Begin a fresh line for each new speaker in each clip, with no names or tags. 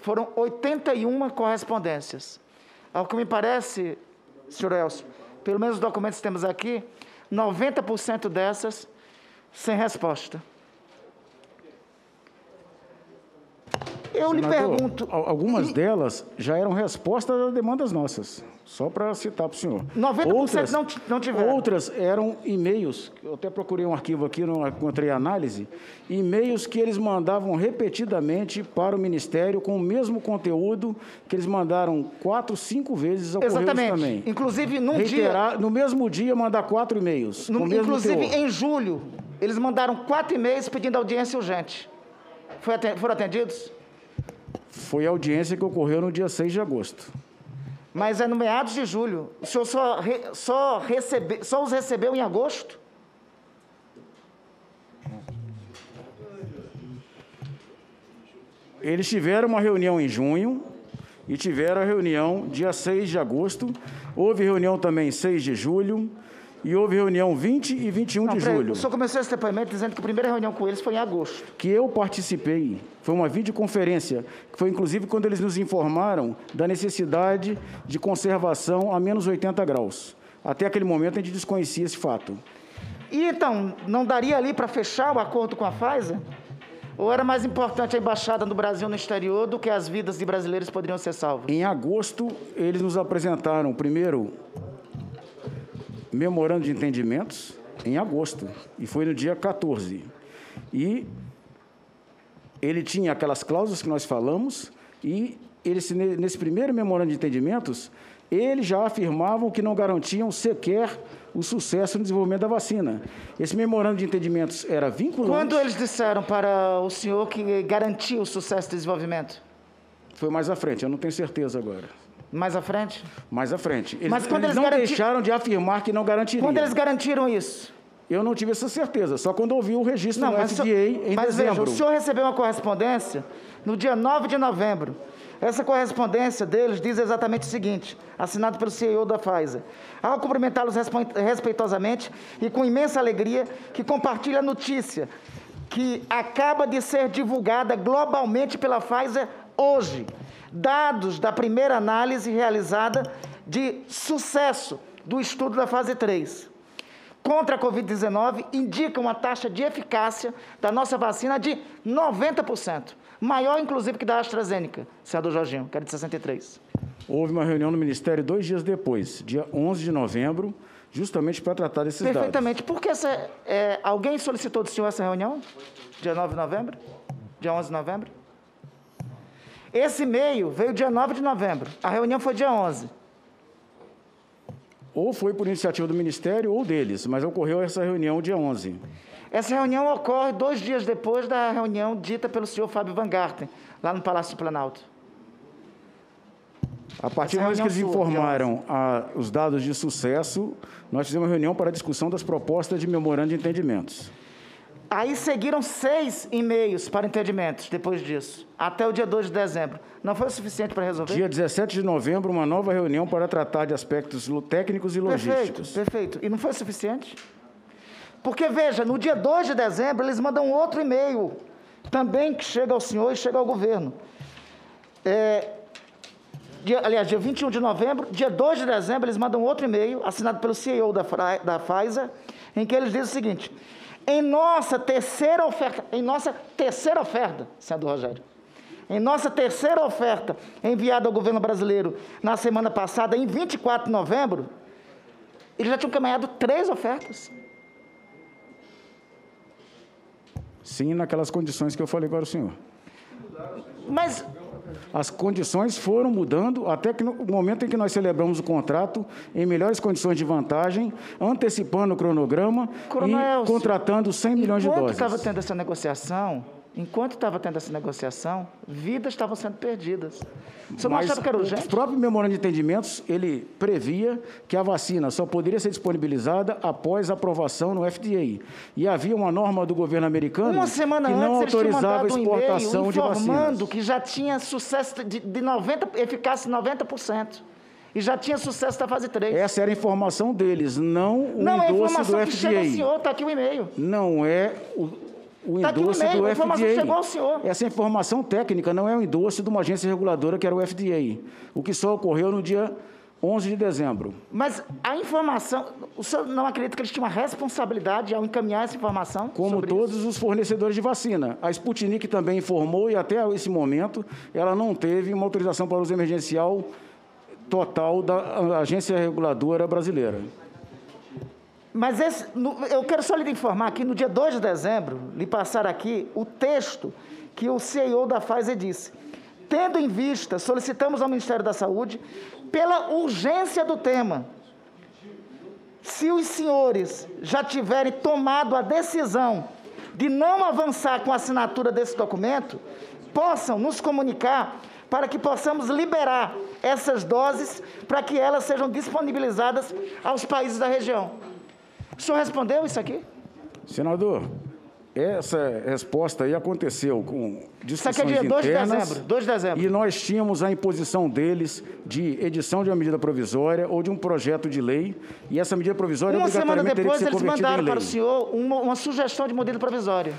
foram 81 correspondências. Ao que me parece, senhor Elcio, pelo menos os documentos que temos aqui, 90% dessas sem resposta. Eu lhe pergunto...
Algumas delas já eram respostas às demandas nossas, só para citar para o senhor.
90%
outras,
não tiveram.
Outras eram e-mails, eu até procurei um arquivo aqui, não encontrei análise, e-mails que eles mandavam repetidamente para o Ministério com o mesmo conteúdo que eles mandaram 4, 5 vezes ao Correio também.
Inclusive,
no mesmo dia, mandar 4 e-mails.
Inclusive, em julho, eles mandaram 4 e-mails pedindo audiência urgente. Foram atendidos?
Foi a audiência que ocorreu no dia 6 de agosto.
Mas é no meados de julho. O senhor só os recebeu em agosto?
Eles tiveram uma reunião em junho e tiveram a reunião dia 6 de agosto. Houve reunião também 6 de julho e houve reunião 20 e 21 de julho.
O senhor começou esse depoimento dizendo que a primeira reunião com eles foi em agosto.
Que eu participei. Foi uma videoconferência, que foi inclusive quando eles nos informaram da necessidade de conservação a menos 80 graus. Até aquele momento a gente desconhecia esse fato.
E então, não daria ali para fechar o acordo com a Pfizer? Ou era mais importante a embaixada no Brasil no exterior do que as vidas de brasileiros poderiam ser salvas?
Em agosto, eles nos apresentaram, primeiro, memorando de entendimentos, em agosto, e foi no dia 14. E ele tinha aquelas cláusulas que nós falamos, e eles, nesse primeiro memorando de entendimentos, eles já afirmavam que não garantiam sequer o sucesso no desenvolvimento da vacina. Esse memorando de entendimentos era vinculante...
Quando eles disseram para o senhor que garantia o sucesso do desenvolvimento?
Foi mais à frente, eu não tenho certeza agora.
Mais à frente?
Mais à frente.
Mas quando
eles não deixaram de afirmar que não garantiriam.
Quando eles garantiram isso?
Eu não tive essa certeza, só quando ouvi o registro no FDA em
mas
dezembro.
Veja, o senhor recebeu uma correspondência no dia 9 de novembro. Essa correspondência deles diz exatamente o seguinte, assinado pelo CEO da Pfizer. Ao cumprimentá-los respeitosamente e com imensa alegria, que compartilha a notícia que acaba de ser divulgada globalmente pela Pfizer hoje. Dados da primeira análise realizada de sucesso do estudo da fase 3 contra a Covid-19 indicam uma taxa de eficácia da nossa vacina de 90%. Maior, inclusive, que da AstraZeneca, senador Jorginho, que era de 63%.
Houve uma reunião no Ministério 2 dias depois, dia 11 de novembro, justamente para tratar desses dados.
Perfeitamente. Por que alguém solicitou do senhor essa reunião? Dia 9 de novembro? Dia 11 de novembro? Esse e-mail veio dia 9 de novembro. A reunião foi dia 11.
Ou foi por iniciativa do Ministério ou deles, mas ocorreu essa reunião dia 11.
Essa reunião ocorre 2 dias depois da reunião dita pelo senhor Fábio Van Garten, lá no Palácio do Planalto.
A partir do momento que eles informaram os dados de sucesso, nós fizemos uma reunião para a discussão das propostas de memorando de entendimentos.
Aí seguiram 6 e-mails para entendimentos depois disso, até o dia 2 de dezembro. Não foi o suficiente para resolver?
Dia 17 de novembro, uma nova reunião para tratar de aspectos técnicos e logísticos.
Perfeito. E não foi o suficiente? Porque, veja, no dia 2 de dezembro, eles mandam outro e-mail, também que chega ao senhor e chega ao governo. Dia 21 de novembro, dia 2 de dezembro, eles mandam outro e-mail, assinado pelo CEO da Pfizer, em que eles dizem o seguinte: em nossa terceira oferta, senador Rogério, em nossa terceira oferta enviada ao governo brasileiro na semana passada, em 24 de novembro, eles já tinham encaminhado 3 ofertas.
Sim, naquelas condições que eu falei para o senhor.
Mas
as condições foram mudando até que no momento em que nós celebramos o contrato em melhores condições de vantagem, antecipando o cronograma e contratando 100 milhões de doses.
Enquanto estava tendo essa negociação, vidas estavam sendo perdidas. Você não achava que era urgente?
O próprio memorando de entendimentos, ele previa que a vacina só poderia ser disponibilizada após aprovação no FDA. E havia uma norma do governo americano
uma semana
que não
antes,
autorizava a exportação de vacinas.
Informando que já tinha sucesso de eficácia de 90%. E já tinha sucesso da fase 3.
Essa era a informação deles, não o endosso do FDA.
Não, é a informação que chega ao senhor, está aqui o e-mail.
Não é o
Tá aqui no
endosso
e-mail,
do
a informação
FDA.
chegou ao senhor.
Essa informação técnica não é o endosso de uma agência reguladora, que era o FDA, o que só ocorreu no dia 11 de dezembro.
Mas a informação, o senhor não acredita que eles tinham uma responsabilidade ao encaminhar essa informação?
Como todos os fornecedores de vacina. A Sputnik também informou, e até esse momento, ela não teve uma autorização para uso emergencial total da agência reguladora brasileira.
Mas eu quero só lhe informar que no dia 2 de dezembro, lhe passaram aqui o texto que o CEO da Pfizer disse. Tendo em vista, solicitamos ao Ministério da Saúde, pela urgência do tema, se os senhores já tiverem tomado a decisão de não avançar com a assinatura desse documento, possam nos comunicar para que possamos liberar essas doses para que elas sejam disponibilizadas aos países da região. O senhor respondeu isso aqui?
Senador, essa resposta aí aconteceu com discussões
internas. Isso aqui é dia 2 de dezembro.
E nós tínhamos a imposição deles de edição de uma medida provisória ou de um projeto de lei, e essa medida provisória obrigatoriamente teria que ser convertida em lei.
Uma semana depois, eles mandaram para o senhor uma sugestão de modelo provisório.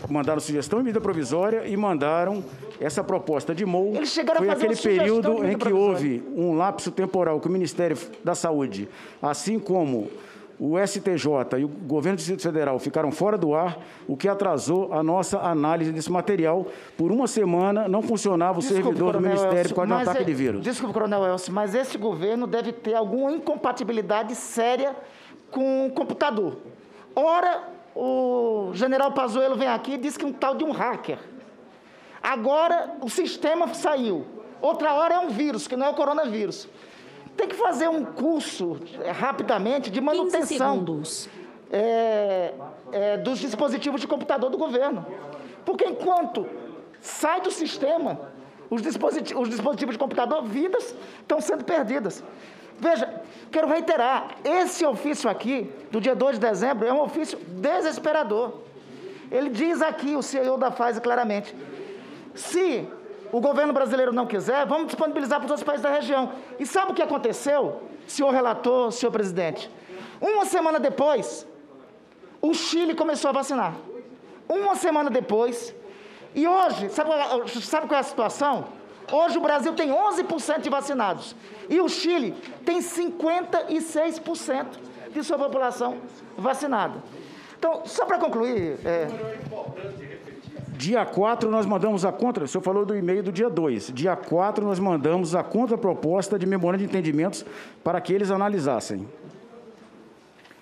Mandaram sugestão de medida provisória e mandaram essa proposta de MOU.
Eles chegaram
Foi
a fazer
aquele
uma sugestão de
período
medida
em que
provisória.
houve um lapso temporal que o Ministério da Saúde, assim como o STJ e o governo do Distrito Federal ficaram fora do ar, o que atrasou a nossa análise desse material. Por uma semana não funcionava o servidor do Ministério por causa de um ataque de vírus.
Desculpe, Coronel Elcio, mas esse governo deve ter alguma incompatibilidade séria com o computador. Ora, o general Pazuello vem aqui e diz que um tal de um hacker. Agora, o sistema saiu. Outra hora é um vírus, que não é o coronavírus. Tem que fazer um curso, rapidamente, de manutenção dos dispositivos de computador do governo. Porque enquanto sai do sistema, os dispositivos de computador, vidas estão sendo perdidas. Veja, quero reiterar, esse ofício aqui, do dia 2 de dezembro, é um ofício desesperador. Ele diz aqui, o CEO da Pfizer, claramente, se o governo brasileiro não quiser, vamos disponibilizar para os outros países da região. E sabe o que aconteceu, senhor relator, senhor presidente? Uma semana depois, o Chile começou a vacinar. Uma semana depois, e hoje, sabe qual é a situação? Hoje o Brasil tem 11% de vacinados e o Chile tem 56% de sua população vacinada. Então, só para concluir...
Dia 4 nós mandamos a contra, o senhor falou do e-mail do dia 2. Dia 4 nós mandamos a contraproposta de memorando de entendimentos para que eles analisassem.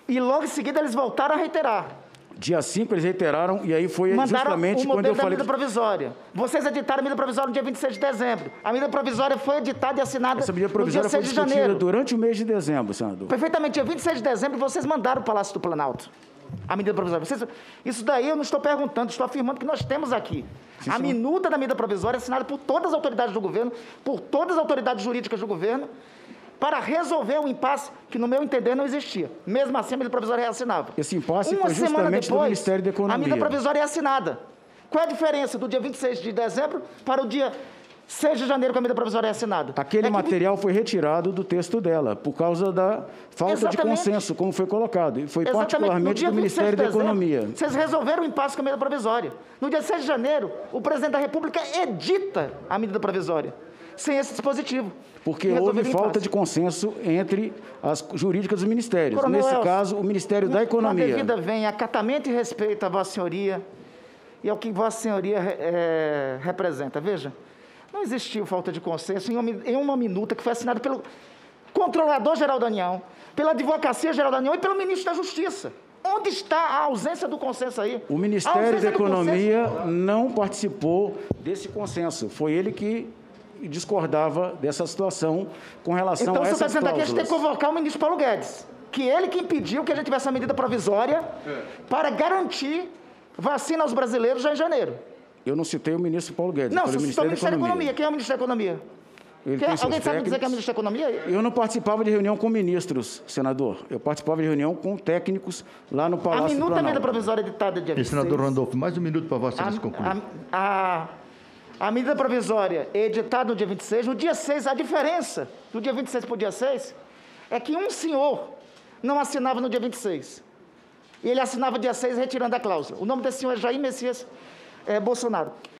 E logo em seguida eles voltaram a reiterar.
Dia 5 eles reiteraram, e aí foi justamente quando eu falei...
medida provisória. Vocês editaram a medida provisória no dia 26 de dezembro. A medida provisória foi editada e assinada
Essa medida provisória
no dia 6 de
foi discutida
janeiro.
durante o mês de dezembro, senador.
Perfeitamente. Dia 26 de dezembro, vocês mandaram para o Palácio do Planalto a medida provisória. Isso daí eu não estou perguntando, estou afirmando que nós temos aqui.
Sim,
a minuta da medida provisória assinada por todas as autoridades do governo, por todas as autoridades jurídicas do governo, para resolver o impasse que, no meu entender, não existia. Mesmo assim, a medida provisória é assinada.
Esse impasse foi justamente do Ministério da Economia.
A medida provisória é assinada. Qual é a diferença do dia 26 de dezembro para o dia 6 de janeiro, que a medida provisória é assinada?
Aquele material foi retirado do texto dela, por causa da falta de consenso, como foi colocado. E foi particularmente do Ministério da Economia.
Vocês resolveram o impasse com a medida provisória. No dia 6 de janeiro, o presidente da República edita a medida provisória, sem esse dispositivo.
Porque houve falta de consenso entre as jurídicas dos ministérios.
Coronel
Nesse
Elcio,
caso, o Ministério da Economia.
Com a devida vem acatamento e respeito à Vossa Senhoria e ao que Vossa Senhoria representa. Veja, não existiu falta de consenso em uma minuta que foi assinada pelo Controlador-Geral da União, pela Advocacia-Geral da União e pelo Ministro da Justiça. Onde está a ausência do consenso aí?
O Ministério da Economia não participou desse consenso. Foi ele que discordava dessa situação com relação a essas cláusulas.
Então, você está dizendo aqui que a gente tem que convocar o ministro Paulo Guedes, que ele que impediu que a gente tivesse a medida provisória para garantir vacina aos brasileiros já em janeiro.
Eu não citei o ministro Paulo Guedes.
Não, você citou o Ministério da Economia. Quem é o ministro da Economia? Alguém sabe dizer que é o ministro da Economia?
Eu não participava de reunião com ministros, senador. Eu participava de reunião com técnicos lá no Palácio do Planalto.
A minuta da medida provisória editada dia 26.
Senador Randolfo, mais um minuto para Vossa Excelência concluir.
A medida provisória editada no dia 26, no dia 6, a diferença do dia 26 para o dia 6 é que um senhor não assinava no dia 26. e ele assinava dia 6 retirando a cláusula. O nome desse senhor é Jair Messias Bolsonaro.